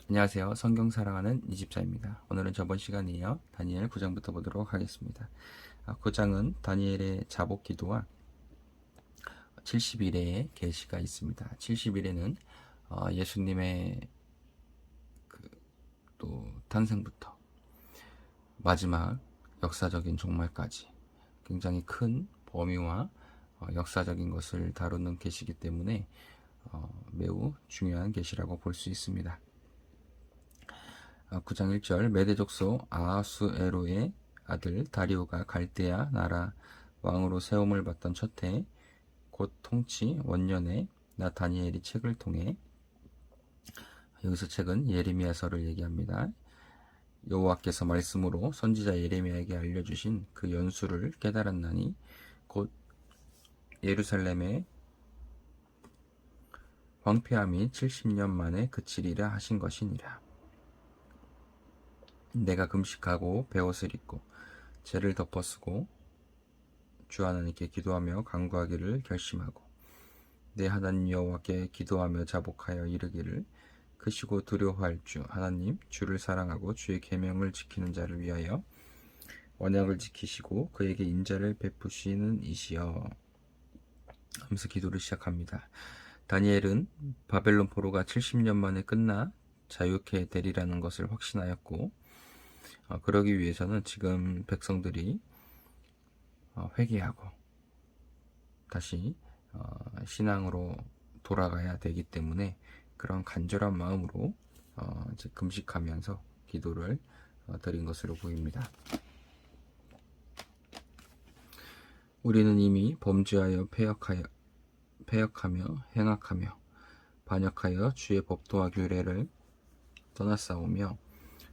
안녕하세요. 성경 사랑하는 이집사입니다. 오늘은 저번 시간에 이어 다니엘 9장부터 보도록 하겠습니다. 9장은 다니엘의 자복 기도와 70일의 계시가 있습니다. 70일에는 예수님의 또 탄생부터 마지막 역사적인 종말까지 굉장히 큰 범위와 역사적인 것을 다루는 계시이기 때문에 매우 중요한 계시라고 볼 수 있습니다. 9장 1절 메대 족속 아하수에로의 아들 다리오가 갈대아 나라 왕으로 세움을 받던 첫 해 곧 통치 원년에 나 다니엘이 책을 통해, 여기서 책은 예레미야서를 얘기합니다. 여호와께서 말씀으로 선지자 예레미야에게 알려주신 그 연수를 깨달았나니 곧 예루살렘의 황폐함이 70년 만에 그치리라 하신 것이니라. 내가 금식하고 베옷을 입고 죄를 덮어쓰고 주 하나님께 기도하며 간구하기를 결심하고 내 하나님 여호와께 기도하며 자복하여 이르기를, 크시고 두려워할 주 하나님 주를 사랑하고 주의 계명을 지키는 자를 위하여 언약을 지키시고 그에게 인자를 베푸시는 이시여 하면서 기도를 시작합니다. 다니엘은 바벨론 포로가 70년 만에 끝나 자유케 되리라는 것을 확신하였고, 그러기 위해서는 지금 백성들이 회개하고 다시 신앙으로 돌아가야 되기 때문에 그런 간절한 마음으로 이제 금식하면서 기도를 드린 것으로 보입니다. 우리는 이미 범죄하여 패역하며 행악하며 반역하여 주의 법도와 규례를 떠났사오며,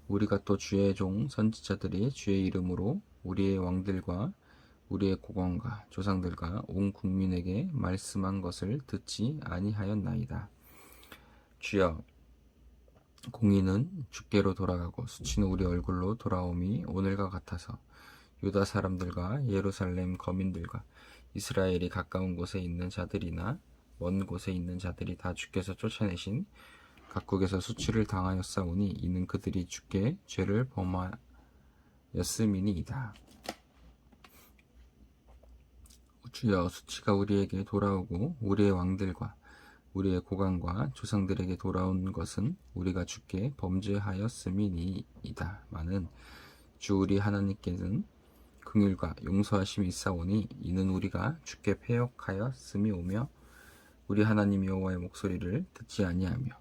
우리가 또 주의 종 선지자들이 주의 이름으로 우리의 왕들과 우리의 고관과 조상들과 온 국민에게 말씀한 것을 듣지 아니하였나이다. 주여, 공의는 주께로 돌아가고 수치는 우리 얼굴로 돌아옴이 오늘과 같아서 유다 사람들과 예루살렘 거민들과 이스라엘이 가까운 곳에 있는 자들이나 먼 곳에 있는 자들이 다 주께서 쫓아내신 각국에서 수치를 당하였사오니 이는 그들이 주께 죄를 범하였음이니이다. 주여, 수치가 우리에게 돌아오고 우리의 왕들과 우리의 고관과 조상들에게 돌아온 것은 우리가 주께 범죄하였음이니이다. 마는 주 우리 하나님께는 긍휼과 용서하심이 있사오니 이는 우리가 주께 패역하였음이 오며 우리 하나님 여호와의 목소리를 듣지 아니하며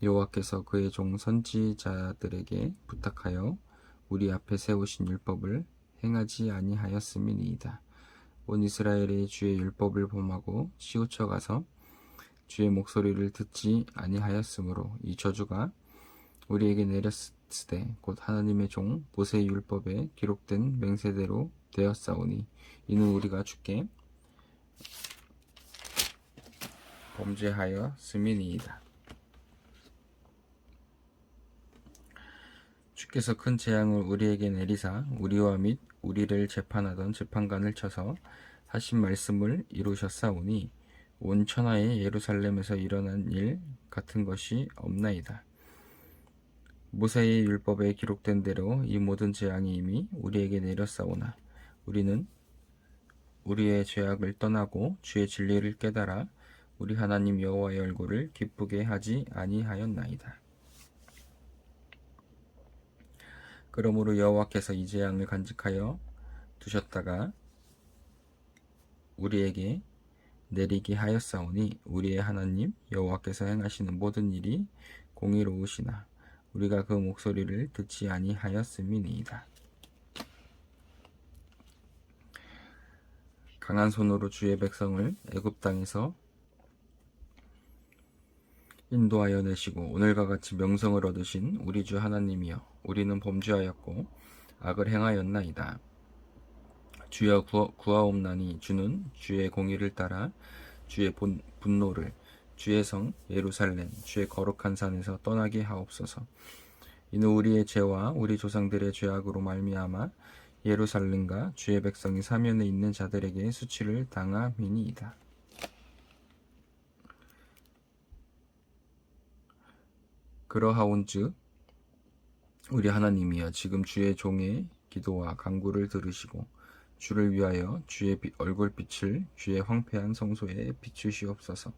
여호와께서 그의 종 선지자들에게 부탁하여 우리 앞에 세우신 율법을 행하지 아니하였음이니이다. 온 이스라엘의 주의 율법을 범하고 치우쳐 가서 주의 목소리를 듣지 아니하였으므로 이 저주가 우리에게 내렸으되 곧 하나님의 종 모세의 율법에 기록된 맹세대로 되었사오니 이는 우리가 주께 범죄하였음이니이다. 주께서 큰 재앙을 우리에게 내리사 우리와 및 우리를 재판하던 재판관을 쳐서 하신 말씀을 이루셨사오니 온 천하의 예루살렘에서 일어난 일 같은 것이 없나이다. 모세의 율법에 기록된 대로 이 모든 재앙이 이미 우리에게 내렸사오나 우리는 우리의 죄악을 떠나고 주의 진리를 깨달아 우리 하나님 여호와의 얼굴을 기쁘게 하지 아니하였나이다. 그러므로 여호와께서 이 재앙을 간직하여 두셨다가 우리에게 내리게 하였사오니 우리의 하나님 여호와께서 행하시는 모든 일이 공의로우시나 우리가 그 목소리를 듣지 아니하였음이니이다. 강한 손으로 주의 백성을 애굽 땅에서 인도하여 내시고 오늘과 같이 명성을 얻으신 우리 주 하나님이여, 우리는 범죄하였고 악을 행하였나이다. 주여, 구하옵나니 주는 주의 공의를 따라 주의 분노를 주의 성 예루살렘 주의 거룩한 산에서 떠나게 하옵소서. 이는 우리의 죄와 우리 조상들의 죄악으로 말미암아 예루살렘과 주의 백성이 사면에 있는 자들에게 수치를 당함이니이다. 그러하온즉 우리 하나님이여 지금 주의 종의 기도와 간구를 들으시고 주를 위하여 주의 얼굴빛을 주의 황폐한 성소에 비추시옵소서.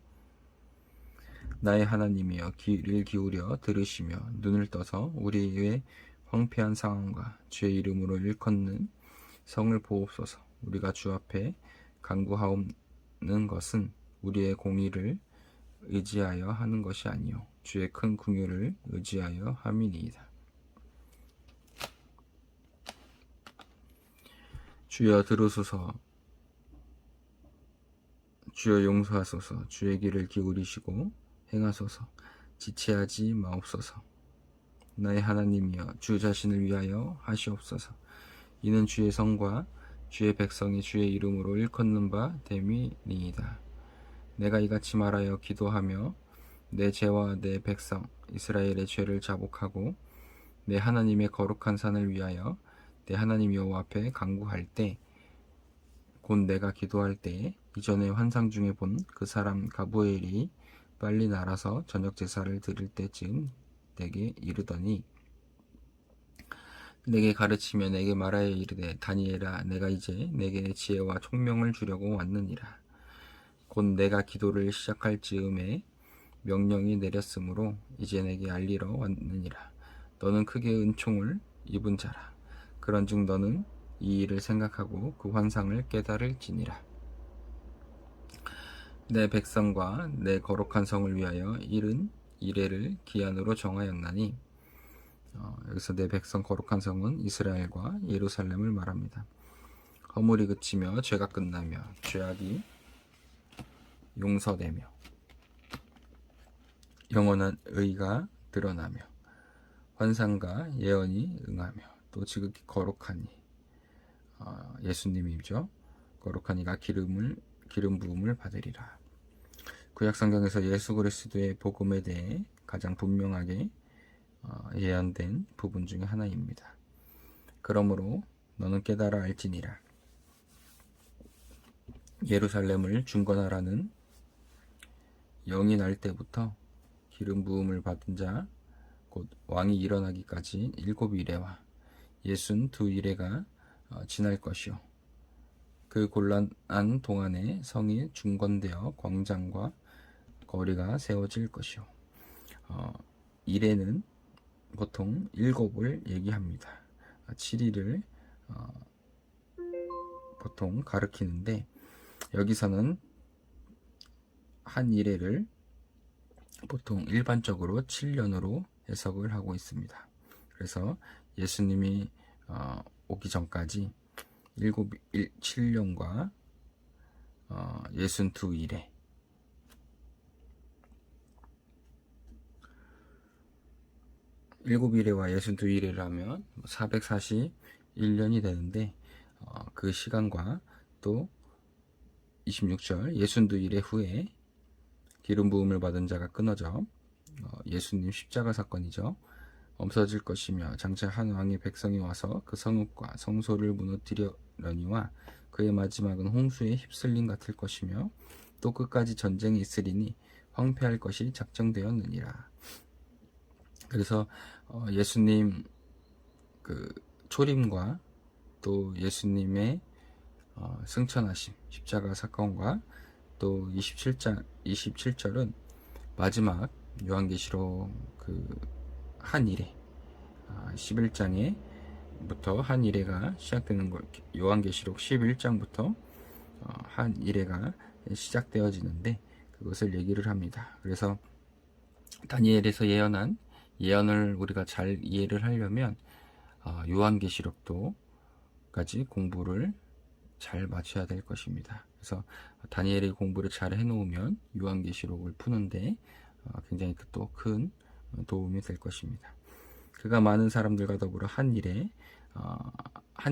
나의 하나님이여 귀를 기울여 들으시며 눈을 떠서 우리의 황폐한 상황과 주의 이름으로 일컫는 성을 보옵소서. 우리가 주 앞에 간구하옵는 것은 우리의 공의를 의지하여 하는 것이 아니요 주의 큰 긍휼을 의지하여 함이니이다. 주여 들으소서. 주여 용서하소서. 주의 귀를 기울이시고 행하소서. 지체하지 마옵소서. 나의 하나님이여 주 자신을 위하여 하시옵소서. 이는 주의 성과 주의 백성이 주의 이름으로 일컫는 바 됨이니이다. 내가 이같이 말하여 기도하며 내 죄와 내 백성 이스라엘의 죄를 자복하고 내 하나님의 거룩한 산을 위하여 내 하나님 여호와 앞에 간구할 때 곧 내가 기도할 때 이전에 환상 중에 본 그 사람 가브엘이 빨리 날아서 저녁 제사를 드릴 때쯤 내게 이르더니 내게 가르치며 내게 말하여 이르되 다니엘아 내가 이제 내게 지혜와 총명을 주려고 왔느니라. 곧 내가 기도를 시작할 즈음에 명령이 내렸으므로 이제 내게 알리러 왔느니라. 너는 크게 은총을 입은 자라. 그런즉 너는 이 일을 생각하고 그 환상을 깨달을지니라. 내 백성과 내 거룩한 성을 위하여 이른 이래를 기한으로 정하였나니 여기서 내 백성 거룩한 성은 이스라엘과 예루살렘을 말합니다. 허물이 그치며 죄가 끝나며 죄악이 용서되며 영원한 의가 드러나며 환상과 예언이 응하며 또 지극히 거룩하니 예수님이죠. 거룩한 이가 기름 부음을 받으리라. 구약성경에서 예수 그리스도의 복음에 대해 가장 분명하게 예언된 부분 중에 하나입니다. 그러므로 너는 깨달아 알지니라. 예루살렘을 중건하라는 영이 날 때부터 기름 부음을 받은 자 곧 왕이 일어나기까지 7이레와 62이레가 지날 것이요 그 곤란한 동안에 성이 중건되어 광장과 거리가 세워질 것이요 이레는 보통 7을 얘기합니다. 7일을 보통 가리키는데 여기서는 한 이레를 보통 일반적으로 7년으로 해석을 하고 있습니다. 그래서 예수님이 오기 전까지 7년과 62일에 일곱 일에와 62일을 하면 441년이 되는데 그 시간과 또 26절 62일의 후에 기름 부음을 받은 자가 끊어져 예수님 십자가 사건이죠. 없어질 것이며 장차 한 왕의 백성이 와서 그 성읍과 성소를 무너뜨리려니와 그의 마지막은 홍수에 휩쓸림 같을 것이며 또 끝까지 전쟁이 있으리니 황폐할 것이 작정되었느니라. 그래서 예수님 그 초림과 또 예수님의 승천하심 십자가 사건과 또 27절은 마지막 요한계시록 그 한 이레 11장에부터 한 이레가 시작되는 거 요한계시록 11장부터 한 이레가 시작되어지는데 그것을 얘기를 합니다. 그래서 다니엘에서 예언한 예언을 우리가 잘 이해를 하려면 요한계시록도까지 공부를 잘 맞춰야 될 것입니다. 그래서 다니엘의 공부를 잘 해놓으면 요한계시록을 푸는데 굉장히 또 큰 도움이 될 것입니다. 그가 많은 사람들과 더불어 한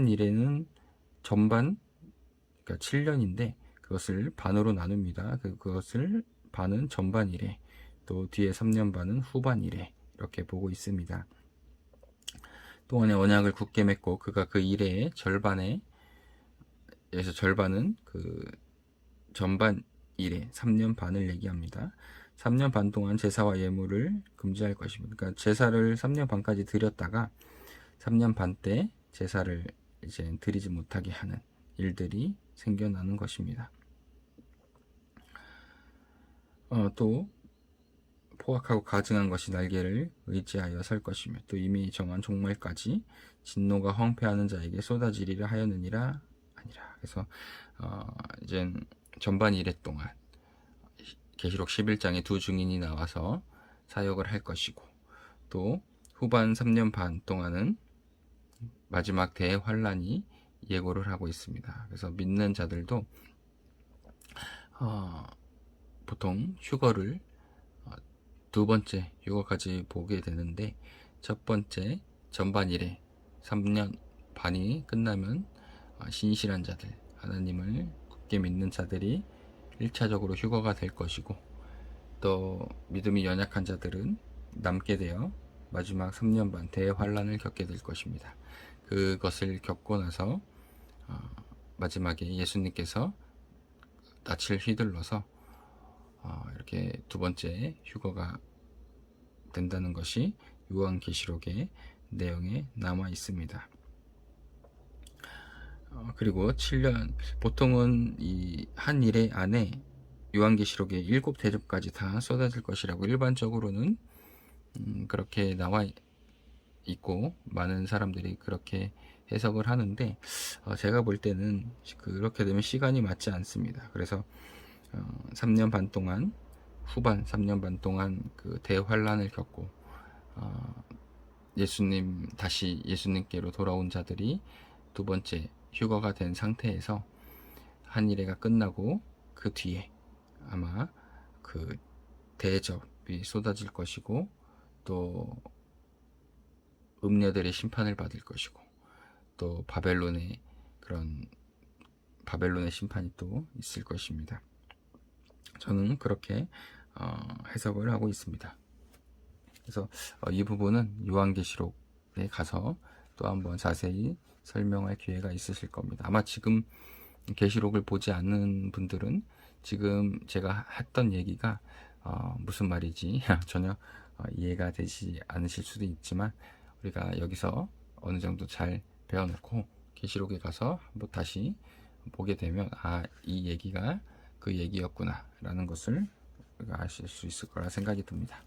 일에는 전반 그러니까 7년인데 그것을 반으로 나눕니다. 그것을 반은 전반 일에 또 뒤에 3년 반은 후반 일에 이렇게 보고 있습니다. 동안의 언약을 굳게 맺고 그가 그 일의 절반은 그 전반 일에 3년 반을 얘기합니다. 3년 반 동안 제사와 예물을 금지할 것입니다. 그러니까 제사를 3년 반까지 드렸다가 3년 반 때 제사를 이제 드리지 못하게 하는 일들이 생겨나는 것입니다. 또 포악하고 가증한 것이 날개를 의지하여 설 것이며 또 이미 정한 종말까지 진노가 황폐하는 자에게 쏟아지리라 하였느니라 아니라. 그래서 이제 전반 1회 동안 계시록 11장에 두 증인이 나와서 사역을 할 것이고, 또 후반 3년 반 동안은 마지막 대환란이 예고를 하고 있습니다. 그래서 믿는 자들도 보통 휴거를 두 번째 휴거까지 보게 되는데, 첫 번째 전반 1회 3년 반이 끝나면 신실한 자들, 하나님을 굳게 믿는 자들이 1차적으로 휴거가 될 것이고, 또 믿음이 연약한 자들은 남게 되어 마지막 3년 반 대환란을 겪게 될 것입니다. 그것을 겪고 나서 마지막에 예수님께서 낯을 휘둘러서 이렇게 두 번째 휴거가 된다는 것이 요한계시록의 내용에 남아 있습니다. 그리고 7년, 보통은 이 한 일의 안에 요한계시록에 7대접까지 다 쏟아질 것이라고 일반적으로는 그렇게 나와 있고, 많은 사람들이 그렇게 해석을 하는데, 제가 볼 때는 그렇게 되면 시간이 맞지 않습니다. 그래서 3년 반 동안, 후반 3년 반 동안 그 대환란을 겪고 다시 예수님께로 돌아온 자들이 두 번째 휴거가 된 상태에서 한 일회가 끝나고 그 뒤에 아마 그 대접이 쏟아질 것이고, 또 음녀들의 심판을 받을 것이고, 또 바벨론의 심판이 또 있을 것입니다. 저는 그렇게 해석을 하고 있습니다. 그래서 이 부분은 요한계시록에 가서 또 한번 자세히 설명할 기회가 있으실 겁니다. 아마 지금 계시록을 보지 않는 분들은 지금 제가 했던 얘기가 무슨 말이지 전혀 이해가 되지 않으실 수도 있지만, 우리가 여기서 어느 정도 잘 배워놓고 계시록에 가서 한번 다시 보게 되면 이 얘기가 그 얘기였구나 라는 것을 우리가 아실 수 있을 거라 생각이 듭니다.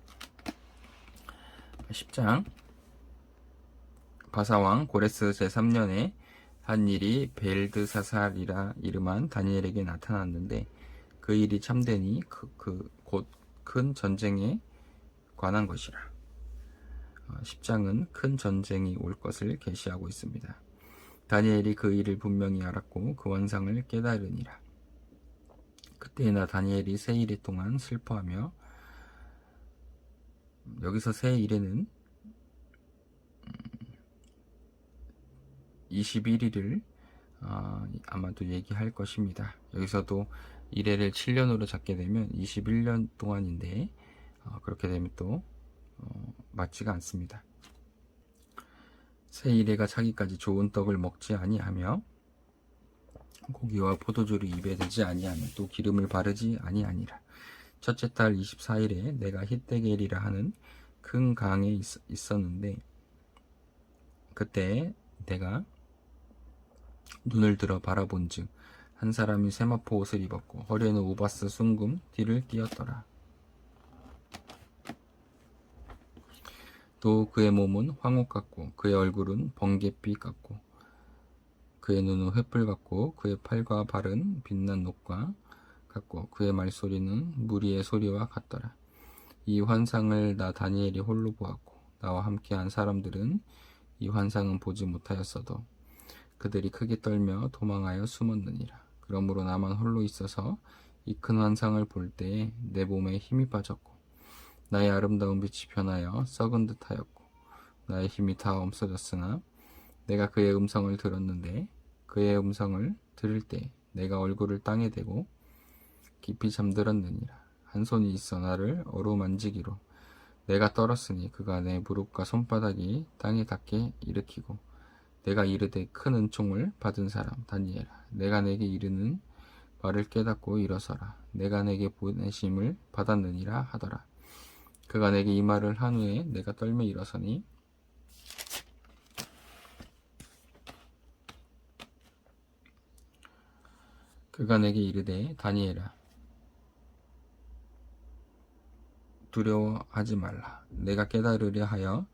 10장, 바사왕 고레스 제3년에 한 일이 벨드사살이라 이름한 다니엘에게 나타났는데, 그 일이 참되니 곧 큰 전쟁에 관한 것이라. 10장은 큰 전쟁이 올 것을 계시하고 있습니다. 다니엘이 그 일을 분명히 알았고 그 원상을 깨달으니라. 그때나 다니엘이 세 일에 동안 슬퍼하며, 여기서 세 일에는 21일을 아마도 얘기할 것입니다. 여기서도 1회를 7년으로 잡게 되면 21년 동안인데 그렇게 되면 또 맞지가 않습니다. 새 1회가 차기까지 좋은 떡을 먹지 아니하며 고기와 포도주를 입에 대지 아니하며 또 기름을 바르지 아니하니라. 첫째 달 24일에 내가 히데겔이라 하는 큰 강에 있었는데, 그때 내가 눈을 들어 바라본즉 한 사람이 세마포 옷을 입었고 허리에는 우바스 순금 띠를 띠었더라. 또 그의 몸은 황옥 같고 그의 얼굴은 번갯빛 같고 그의 눈은 횃불 같고 그의 팔과 발은 빛난 녹과 같고 그의 말소리는 무리의 소리와 같더라. 이 환상을 나 다니엘이 홀로 보았고 나와 함께한 사람들은 이 환상은 보지 못하였어도 그들이 크게 떨며 도망하여 숨었느니라. 그러므로 나만 홀로 있어서 이 큰 환상을 볼 때에 내 몸에 힘이 빠졌고 나의 아름다운 빛이 변하여 썩은 듯 하였고 나의 힘이 다 없어졌으나 내가 그의 음성을 들었는데, 그의 음성을 들을 때 내가 얼굴을 땅에 대고 깊이 잠들었느니라. 한 손이 있어 나를 어루만지기로 내가 떨었으니 그가 내 무릎과 손바닥이 땅에 닿게 일으키고, 내가 이르되 큰 은총을 받은 사람 다니엘아, 내가 내게 이르는 말을 깨닫고 일어서라. 내가 내게 보내심을 받았느니라 하더라. 그가 내게 이 말을 한 후에 내가 떨며 일어서니 그가 내게 이르되 다니엘아 두려워하지 말라. 내가 깨달으려 하여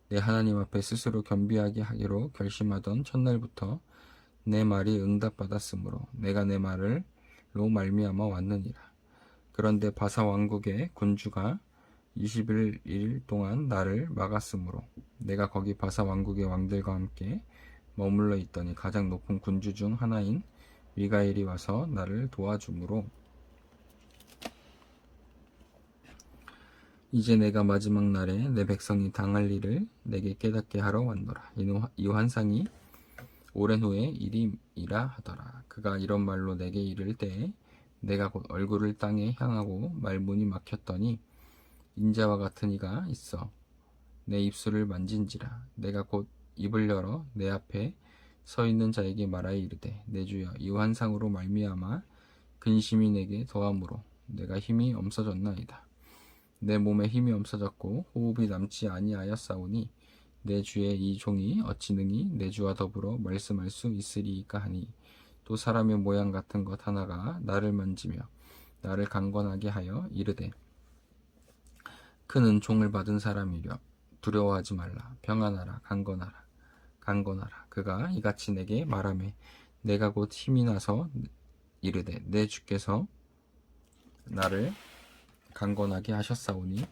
내 하나님 앞에 스스로 겸비하게 하기로 결심하던 첫날부터 내 말이 응답받았으므로 내가 내 말로 말미암아 왔느니라. 그런데 바사 왕국의 군주가 21일 동안 나를 막았으므로 내가 거기 바사 왕국의 왕들과 함께 머물러 있더니 가장 높은 군주 중 하나인 미가엘이 와서 나를 도와주므로 이제 내가 마지막 날에 내 백성이 당할 일을 내게 깨닫게 하러 왔노라. 이 환상이 오랜 후에 일임이라 하더라. 그가 이런 말로 내게 이를 때에 내가 곧 얼굴을 땅에 향하고 말문이 막혔더니 인자와 같은 이가 있어 내 입술을 만진지라. 내가 곧 입을 열어 내 앞에 서 있는 자에게 말하여 이르되 내 주여 이 환상으로 말미암아 근심이 내게 더함으로 내가 힘이 없어졌나이다. 내 몸에 힘이 없어졌고 호흡이 남지 아니하였사오니 내 주의 이 종이 어찌 능히 내 주와 더불어 말씀할 수 있으리이까 하니 또 사람의 모양 같은 것 하나가 나를 만지며 나를 강권하게 하여 이르되 큰 은총을 받은 사람이려 두려워하지 말라. 평안하라. 강건하라. 그가 이같이 내게 말하매 내가 곧 힘이 나서 이르되 내 주께서 나를 강건하게 하셨사오니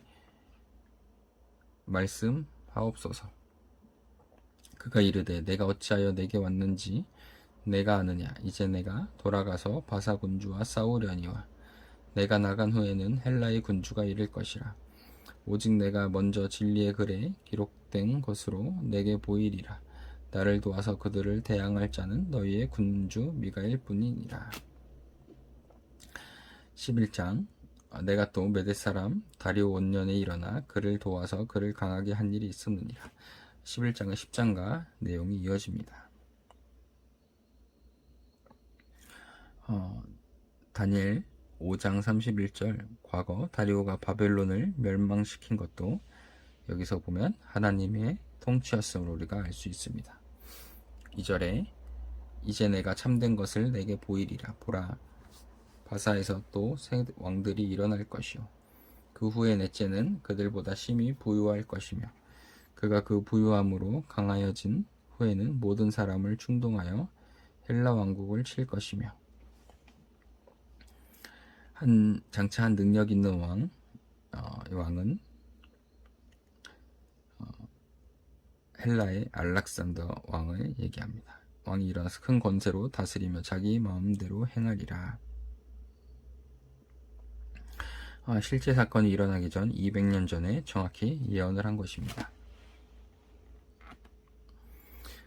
말씀하옵소서. 그가 이르되 내가 어찌하여 내게 왔는지 내가 아느냐. 이제 내가 돌아가서 바사 군주와 싸우려니와 내가 나간 후에는 헬라의 군주가 이를 것이라. 오직 내가 먼저 진리의 글에 기록된 것으로 내게 보이리라. 나를 도와서 그들을 대항할 자는 너희의 군주 미가엘 뿐이니라. 11장 내가 또 메대 사람 다리오 원년에 일어나 그를 도와서 그를 강하게 한 일이 있었느니라. 11장은 10장과 내용이 이어집니다. 다니엘 5장 31절 과거 다리오가 바벨론을 멸망시킨 것도 여기서 보면 하나님의 통치였음을 우리가 알 수 있습니다. 2절에 이제 내가 참된 것을 내게 보이리라. 보라 바사에서 또 새 왕들이 일어날 것이요 그 후에 넷째는 그들보다 심히 부유할 것이며 그가 그 부유함으로 강하여진 후에는 모든 사람을 충동하여 헬라 왕국을 칠 것이며 장차 한 능력 있는 이 왕은 헬라의 알렉산더 왕을 얘기합니다. 왕이 일어나서 큰 권세로 다스리며 자기 마음대로 행하리라. 실제 사건이 일어나기 전 200년 전에 정확히 예언을 한 것입니다.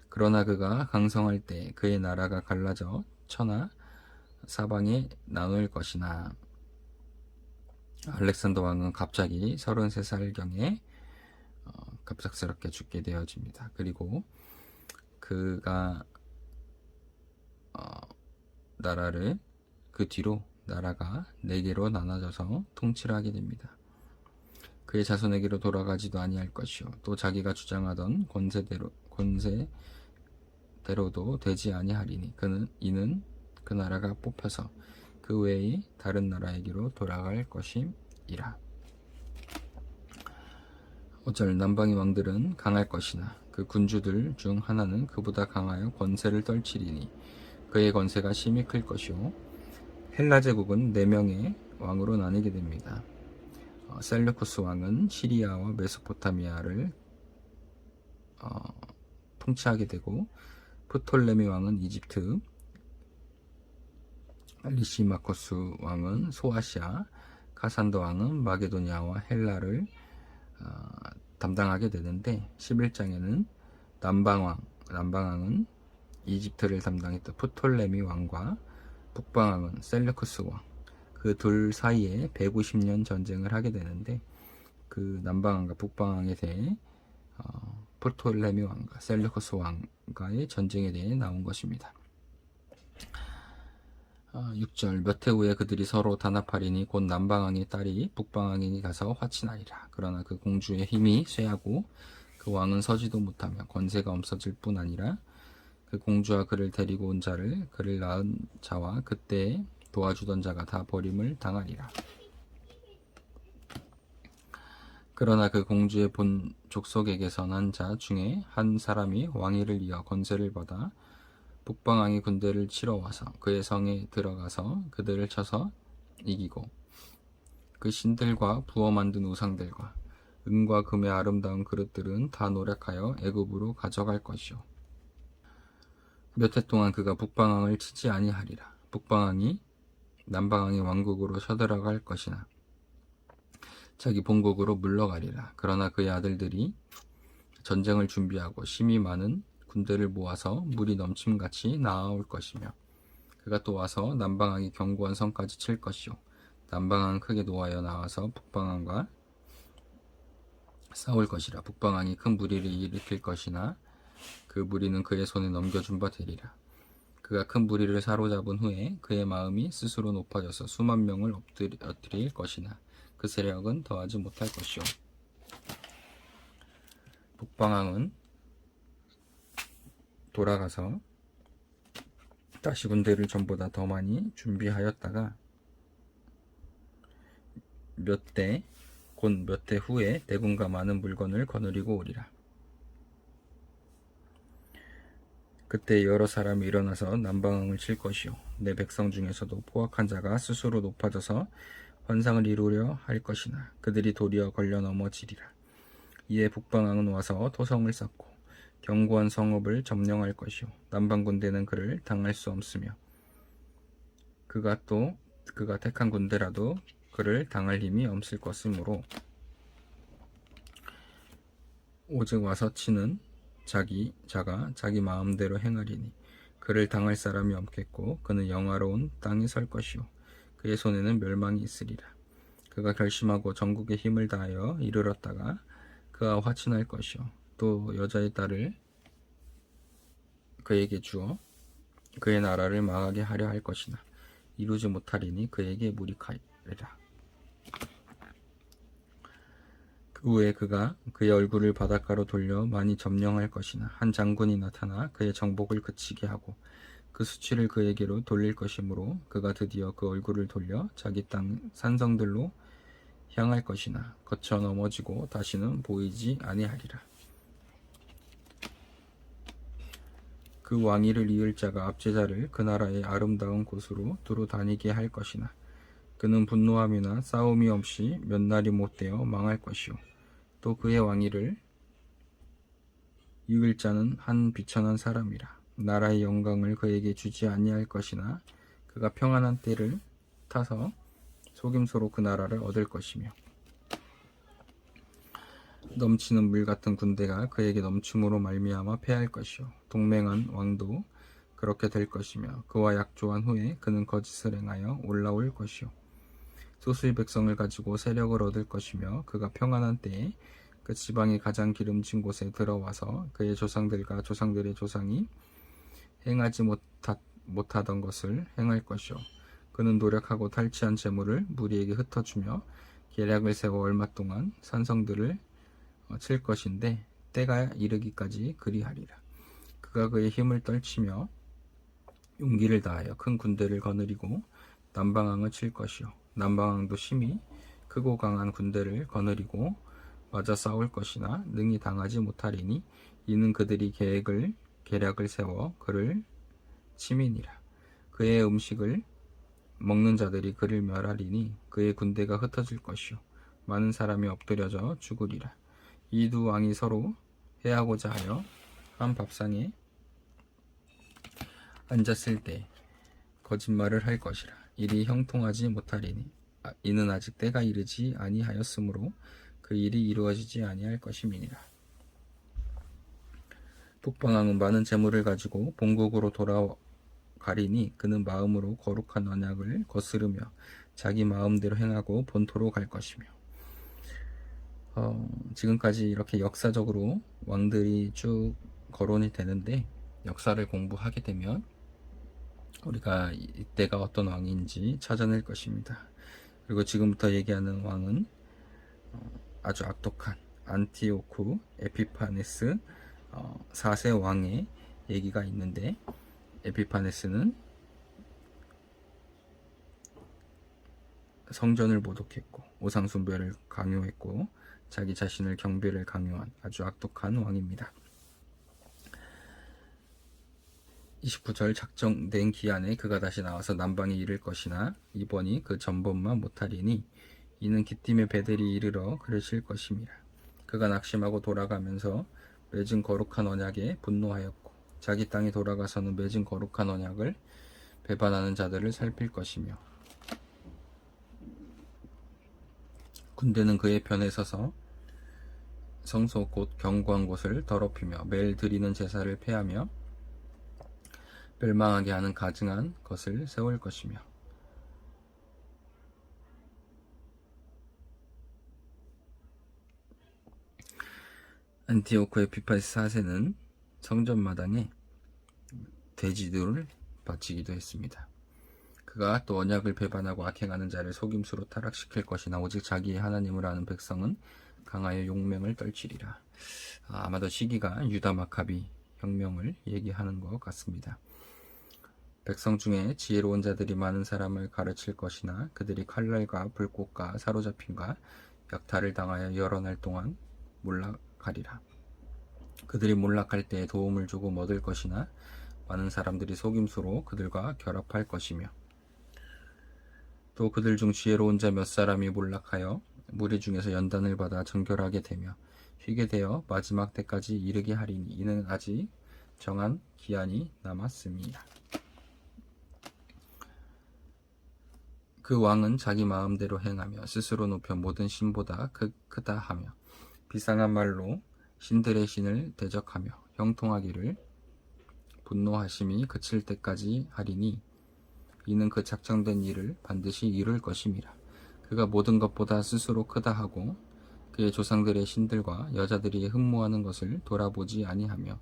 그러나 그가 강성할 때 그의 나라가 갈라져 천하 사방에 나눌 것이나 알렉산더 왕은 갑자기 33살경에 갑작스럽게 죽게 되어집니다. 그리고 그가 나라를 그 뒤로 나라가 4개로 나눠져서 통치를 하게 됩니다. 그의 자손에게로 돌아가지도 아니할 것이요 또 자기가 주장하던 권세대로도 되지 아니하리니 이는 그 나라가 뽑혀서 그 외의 다른 나라에게로 돌아갈 것임이라. 5절 남방의 왕들은 강할 것이나 그 군주들 중 하나는 그보다 강하여 권세를 떨치리니 그의 권세가 심히 클 것이요 헬라 제국은 4명의 왕으로 나뉘게 됩니다. 셀루쿠스 왕은 시리아와 메소포타미아를 통치하게 되고 프톨레미 왕은 이집트, 리시마코스 왕은 소아시아, 카산더 왕은 마게도니아와 헬라를 담당하게 되는데 11장에는 남방왕은 이집트를 담당했던 프톨레미 왕과 북방왕은 셀루쿠스 왕 그 둘 사이에 150년 전쟁을 하게 되는데 그 남방왕과 북방왕에 대해 프톨레미 왕과 셀루쿠스 왕과의 전쟁에 대해 나온 것입니다. 6절 몇 해 후에 그들이 서로 단합하리니 곧 남방왕의 딸이 북방왕에게 가서 화친하리라. 그러나 그 공주의 힘이 쇠하고 그 왕은 서지도 못하며 권세가 없어질 뿐 아니라 그 공주와 그를 데리고 온 자를 그를 낳은 자와 그때 도와주던 자가 다 버림을 당하리라. 그러나 그 공주의 본 족속에게서 난 자 중에 한 사람이 왕위를 이어 권세를 받아 북방왕의 군대를 치러 와서 그의 성에 들어가서 그들을 쳐서 이기고 그 신들과 부어 만든 우상들과 은과 금의 아름다운 그릇들은 다 노력하여 애굽으로 가져갈 것이요. 몇 해 동안 그가 북방왕을 치지 아니하리라. 북방왕이 남방왕의 왕국으로 쳐들어갈 것이나 자기 본국으로 물러가리라. 그러나 그의 아들들이 전쟁을 준비하고 심이 많은 군대를 모아서 물이 넘침같이 나아올 것이며 그가 또 와서 남방왕이 견고한 성까지 칠 것이요. 남방왕은 크게 노하여 나와서 북방왕과 싸울 것이라. 북방왕이 큰 무리를 일으킬 것이나 그 무리는 그의 손에 넘겨준 바 되리라. 그가 큰 무리를 사로잡은 후에 그의 마음이 스스로 높아져서 수만 명을 엎드릴 것이나 그 세력은 더하지 못할 것이요. 북방왕은 돌아가서 다시 군대를 전보다 더 많이 준비하였다가 곧 몇 해 후에 대군과 많은 물건을 거느리고 오리라. 그때 여러 사람이 일어나서 남방왕을 칠 것이요. 내 백성 중에서도 포악한 자가 스스로 높아져서 환상을 이루려 할 것이나 그들이 도리어 걸려 넘어지리라. 이에 북방왕은 와서 토성을 쌓고 견고한 성읍을 점령할 것이요. 남방 군대는 그를 당할 수 없으며 그가 택한 군대라도 그를 당할 힘이 없을 것이므로 오직 와서 치는 자가 자기 마음대로 행하리니 그를 당할 사람이 없겠고 그는 영화로운 땅에 설 것이요 그의 손에는 멸망이 있으리라. 그가 결심하고 전국의 힘을 다하여 이르렀다가 그와 화친할 것이요 또 여자의 딸을 그에게 주어 그의 나라를 망하게 하려 할 것이나 이루지 못하리니 그에게 무익하리라. 그 후에 그가 그의 얼굴을 바닷가로 돌려 많이 점령할 것이나 한 장군이 나타나 그의 정복을 그치게 하고 그 수치를 그에게로 돌릴 것이므로 그가 드디어 그 얼굴을 돌려 자기 땅 산성들로 향할 것이나 거쳐 넘어지고 다시는 보이지 아니하리라. 그 왕위를 이을 자가 압제자를 그 나라의 아름다운 곳으로 두루 다니게 할 것이나 그는 분노함이나 싸움이 없이 몇 날이 못되어 망할 것이요 또 그의 왕위를 이을 자는 한 비천한 사람이라. 나라의 영광을 그에게 주지 아니할 것이나 그가 평안한 때를 타서 속임수로 그 나라를 얻을 것이며 넘치는 물 같은 군대가 그에게 넘침으로 말미암아 패할 것이요 동맹한 왕도 그렇게 될 것이며 그와 약조한 후에 그는 거짓을 행하여 올라올 것이요 소수의 백성을 가지고 세력을 얻을 것이며 그가 평안한 때에 그 지방의 가장 기름진 곳에 들어와서 그의 조상들과 조상들의 조상이 행하지 못하던 것을 행할 것이요 그는 노력하고 탈취한 재물을 무리에게 흩어주며 계략을 세워 얼마 동안 산성들을 칠 것인데 때가 이르기까지 그리하리라. 그가 그의 힘을 떨치며 용기를 다하여 큰 군대를 거느리고 남방왕을 칠 것이요 남방왕도 심히 크고 강한 군대를 거느리고 맞아 싸울 것이나 능히 당하지 못하리니 이는 그들이 계략을 세워 그를 침이니라. 그의 음식을 먹는 자들이 그를 멸하리니 그의 군대가 흩어질 것이요 많은 사람이 엎드려져 죽으리라. 이 두 왕이 서로 해하고자 하여 한 밥상에 앉았을 때 거짓말을 할 것이라. 일이 형통하지 못하리니 이는 아직 때가 이르지 아니하였으므로 그 일이 이루어지지 아니할 것임이니라. 북방왕은 많은 재물을 가지고 본국으로 돌아가리니 그는 마음으로 거룩한 언약을 거스르며 자기 마음대로 행하고 본토로 갈 것이며 지금까지 이렇게 역사적으로 왕들이 쭉 거론이 되는데 역사를 공부하게 되면 우리가 이때가 어떤 왕인지 찾아낼 것입니다. 그리고 지금부터 얘기하는 왕은 아주 악독한 안티오쿠 에피파네스 4세 왕의 얘기가 있는데, 에피파네스는 성전을 모독했고 우상 숭배를 강요했고 자기 자신을 경배를 강요한 아주 악독한 왕입니다. 29절 작정된 기한에 그가 다시 나와서 남방에 이를 것이나 이번이 그 전번만 못하리니 이는 기띔의 베델이 이르러 그를 칠 것임이라. 그가 낙심하고 돌아가면서 맺은 거룩한 언약에 분노하였고 자기 땅에 돌아가서는 맺은 거룩한 언약을 배반하는 자들을 살필 것이며 군대는 그의 편에 서서 성소 곧 견고한 곳을 더럽히며 매일 드리는 제사를 폐하며 멸망하게 하는 가증한 것을 세울 것이며 안티오쿠 에피파네스 4세는 성전마당에 돼지들을 바치기도 했습니다. 그가 또 언약을 배반하고 악행하는 자를 속임수로 타락시킬 것이나 오직 자기의 하나님을 아는 백성은 강하여 용맹을 떨치리라. 아마도 시기가 유다 마카비 혁명을 얘기하는 것 같습니다. 백성 중에 지혜로운 자들이 많은 사람을 가르칠 것이나 그들이 칼날과 불꽃과 사로잡힘과 약탈을 당하여 여러 날 동안 몰락하리라. 그들이 몰락할 때에 도움을 주고 얻을 것이나 많은 사람들이 속임수로 그들과 결합할 것이며 또 그들 중 지혜로운 자 몇 사람이 몰락하여 무리 중에서 연단을 받아 정결하게 되며 휘게 되어 마지막 때까지 이르게 하리니 이는 아직 정한 기한이 남았습니다. 그 왕은 자기 마음대로 행하며 스스로 높여 모든 신보다 크다 하며 비상한 말로 신들의 신을 대적하며 형통하기를 분노하심이 그칠 때까지 하리니 이는 그 작정된 일을 반드시 이룰 것임이라. 그가 모든 것보다 스스로 크다 하고 그의 조상들의 신들과 여자들이 흠모하는 것을 돌아보지 아니하며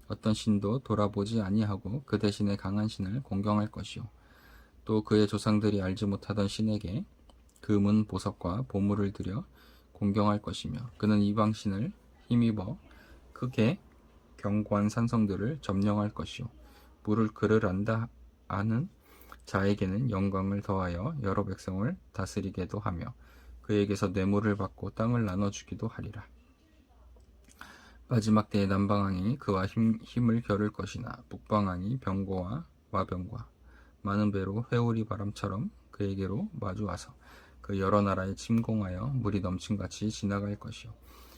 어떤 신도 돌아보지 아니하고 그 대신에 강한 신을 공경할 것이요 또 그의 조상들이 알지 못하던 신에게 금은 보석과 보물을 들여 공경할 것이며 그는 이방 신을 힘입어 크게 견고한 산성들을 점령할 것이요 물을 그를 안다 아는 자에게는 영광을 더하여 여러 백성을 다스리게도 하며 그에게서 뇌물을 받고 땅을 나눠주기도 하리라. 마지막 때에 남방왕이 그와 힘을 겨룰 것이나 북방왕이 병거와 마병과 많은 배로 회오리 바람처럼 그에게로 마주와서 그 여러 나라에 침공하여 물이 넘침같이 지나갈 것이요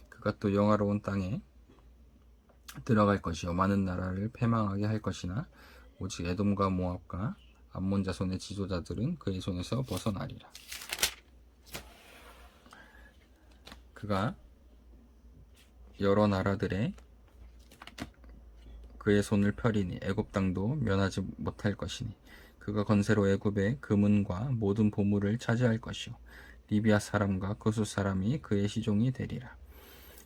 그가 또 영화로운 땅에 들어갈 것이요 많은 나라를 패망하게 할 것이나 오직 에돔과 모압과 암몬 자손의 지도자들은 그의 손에서 벗어나리라. 그가 여러 나라들의 그의 손을 펴리니 애굽 땅도 면하지 못할 것이니 그가 건세로 애굽의 금은과 모든 보물을 차지할 것이요 리비아 사람과 구스 사람이 그의 시종이 되리라.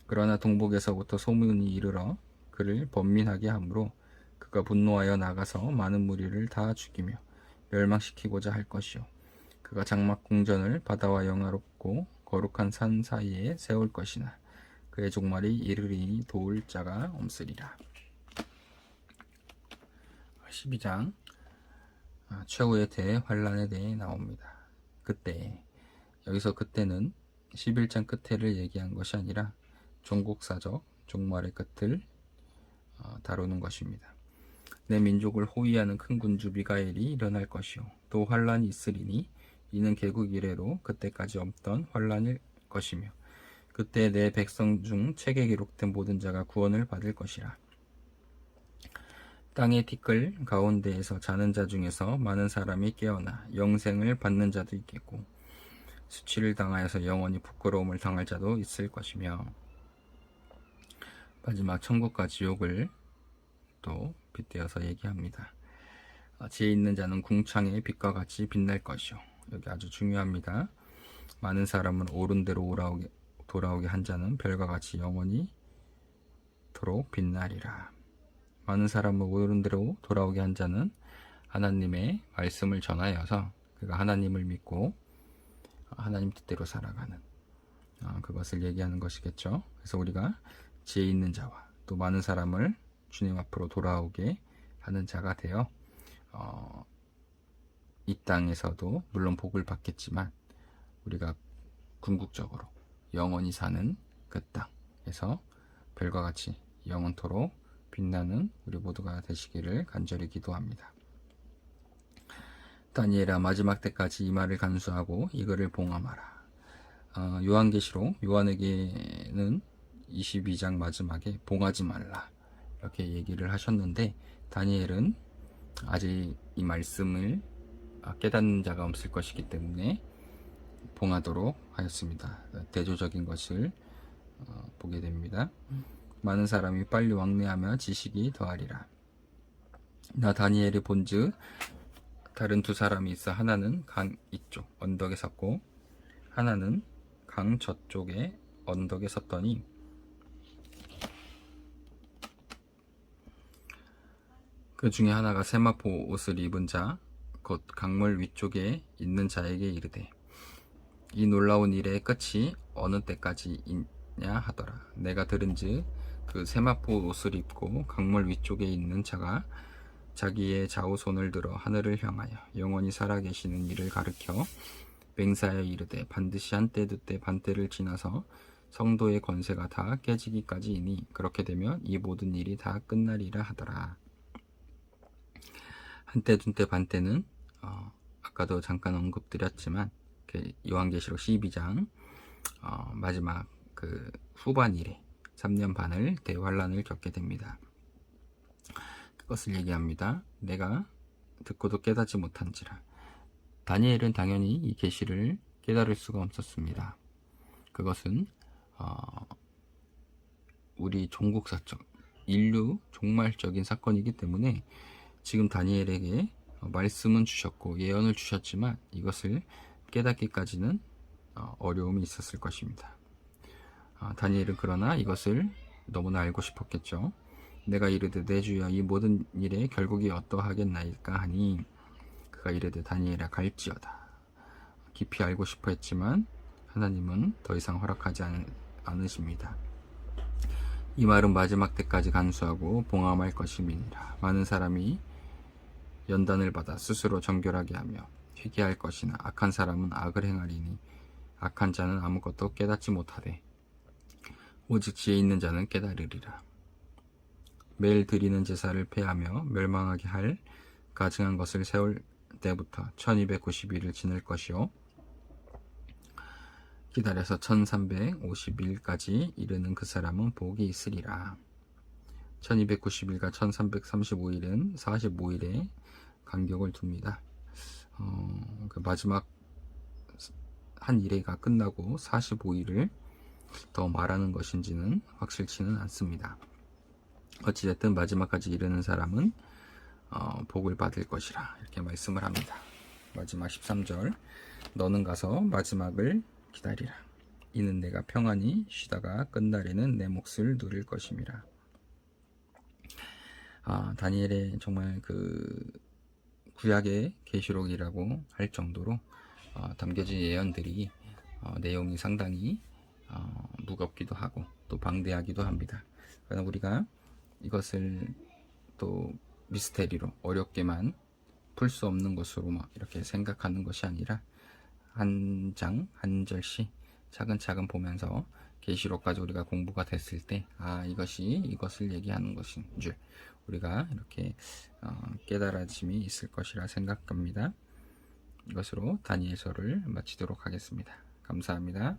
그러나 동북에서부터 소문이 이르러 그를 번민하게 하므로 그가 분노하여 나가서 많은 무리를 다 죽이며 멸망시키고자 할 것이요 그가 장막 궁전을 바다와 영화롭고 거룩한 산 사이에 세울 것이나 그의 종말이 이르리니 도울 자가 없으리라. 12장 최후의 대환란에 대해 나옵니다. 그때, 여기서 그때는 11장 끝에를 얘기한 것이 아니라 종국사적 종말의 끝을 다루는 것입니다. 내 민족을 호위하는 큰 군주 미가엘이 일어날 것이요 또 환란이 있으리니 이는 개국 이래로 그때까지 없던 환란일 것이며 그때 내 백성 중 책에 기록된 모든 자가 구원을 받을 것이라. 땅의 티끌 가운데에서 자는 자 중에서 많은 사람이 깨어나 영생을 받는 자도 있겠고 수치를 당하여서 영원히 부끄러움을 당할 자도 있을 것이며 마지막 천국과 지옥을 또 빗대어서 얘기합니다. 지혜 있는 자는 궁창의 빛과 같이 빛날 것이요 여기 아주 중요합니다. 많은 사람은 옳은 대로 돌아오게 한 자는 별과 같이 영원히 도록 빛나리라. 많은 사람을 옳은 대로 돌아오게 한 자는 하나님의 말씀을 전하여서 그가 하나님을 믿고 하나님 뜻대로 살아가는 그것을 얘기하는 것이겠죠. 그래서 우리가 지혜 있는 자와 또 많은 사람을 주님 앞으로 돌아오게 하는 자가 되어 이 땅에서도 물론 복을 받겠지만 우리가 궁극적으로 영원히 사는 그 땅에서 별과 같이 영원토록 빛나는 우리 모두가 되시기를 간절히 기도합니다. 다니엘아, 마지막 때까지 이 말을 간수하고 이거를 봉함하라. 요한계시록 요한에게는 22장 마지막에 봉하지 말라 이렇게 얘기를 하셨는데, 다니엘은 아직 이 말씀을 깨닫는 자가 없을 것이기 때문에 봉하도록 하였습니다. 대조적인 것을 보게 됩니다. 많은 사람이 빨리 왕래하며 지식이 더하리라. 나 다니엘이 본즉 다른 두 사람이 있어 하나는 강 이쪽 언덕에 섰고 하나는 강 저쪽에 언덕에 섰더니 그 중에 하나가 세마포 옷을 입은 자 곧 강물 위쪽에 있는 자에게 이르되 이 놀라운 일의 끝이 어느 때까지 있냐 하더라. 내가 들은즉 그 세마포 옷을 입고 강물 위쪽에 있는 자가 자기의 좌우 손을 들어 하늘을 향하여 영원히 살아계시는 이를 가르켜 맹세하여 이르되 반드시 한때 두때 반때를 지나서 성도의 권세가 다 깨지기까지이니 그렇게 되면 이 모든 일이 다 끝나리라 하더라. 한때 둔때 반때는 아까도 잠깐 언급드렸지만 요한계시록 12장 마지막 그 후반일에 3년 반을 대환란을 겪게 됩니다. 그것을 얘기합니다. 내가 듣고도 깨닫지 못한지라. 다니엘은 당연히 이 계시를 깨달을 수가 없었습니다. 그것은 우리 종국사적 인류 종말적인 사건이기 때문에 지금 다니엘에게 말씀은 주셨고 예언을 주셨지만 이것을 깨닫기까지는 어려움이 있었을 것입니다. 다니엘은 그러나 이것을 너무나 알고 싶었겠죠. 내가 이르되 내 주여 이 모든 일의 결국이 어떠하겠나이까 하니 그가 이르되 다니엘아 갈지어다. 깊이 알고 싶어 했지만 하나님은 더 이상 허락하지 않으십니다. 이 말은 마지막 때까지 간수하고 봉함할 것임이니라. 많은 사람이 연단을 받아 스스로 정결하게 하며 회개할 것이나 악한 사람은 악을 행하리니 악한 자는 아무것도 깨닫지 못하되 오직 지혜 있는 자는 깨달으리라. 매일 드리는 제사를 폐하며 멸망하게 할 가증한 것을 세울 때부터 1290일을 지낼 것이요 기다려서 1350일까지 이르는 그 사람은 복이 있으리라. 1290일과 1335일은 45일의 간격을 둡니다. 그 마지막 한 일회가 끝나고 45일을 더 말하는 것인지는 확실치는 않습니다. 어찌됐든 마지막까지 이르는 사람은 복을 받을 것이라 이렇게 말씀을 합니다. 마지막 13절 너는 가서 마지막을 기다리라. 이는 내가 평안히 쉬다가 끝날에는 내 몫을 누릴 것임이라. 다니엘의 정말 그 구약의 계시록이라고 할 정도로 담겨진 예언들이 내용이 상당히 무겁기도 하고 또 방대하기도 합니다. 그러나 우리가 이것을 또 미스테리로 어렵게만 풀 수 없는 것으로 막 이렇게 생각하는 것이 아니라 한 장 한 절씩 차근차근 보면서 계시록까지 우리가 공부가 됐을 때 이것이 이것을 얘기하는 것인 줄 우리가 이렇게 깨달아짐이 있을 것이라 생각합니다. 이것으로 다니엘서를 마치도록 하겠습니다. 감사합니다.